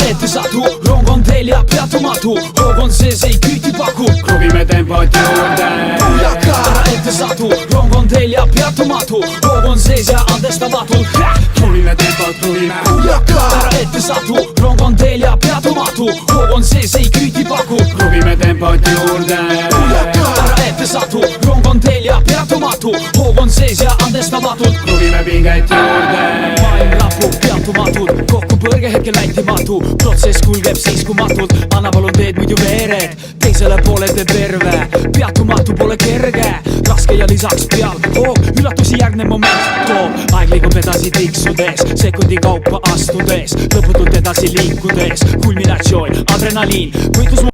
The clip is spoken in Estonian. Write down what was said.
ette satu, rong on teil ja peatumatu, hoog on sees, ei küüti paku. Kruvime tempot juurde. Ära ette satu, rong on teil ja peatumatu, hoog on sees ja andestamatult. Kruvime tempot, kruvime. Ära ette satu, rong on teil ja peatumatu, hoog on sees, ei küüti paku. Kruvime tempot juurde. Ära ette satu, rong on teil ja peatumatu, hoog on sees ja andestamatult. Kruvime pinget juurde. Maailm rapub peatumatult, kokkupõrge hetkel vältimatu, protsess kulgeb seiskumatult, anna palun teed muidu veered, teisele poole teeb terve, peatumatu pole kerge, raske ja lisaks peal hoog, üllatusi järgnev moment toob, aeg liigub edasi tiksudes, sekundi kaupa astudes, lõputult edasi liikudes, kulminatsioon, adrenaliin, võitlus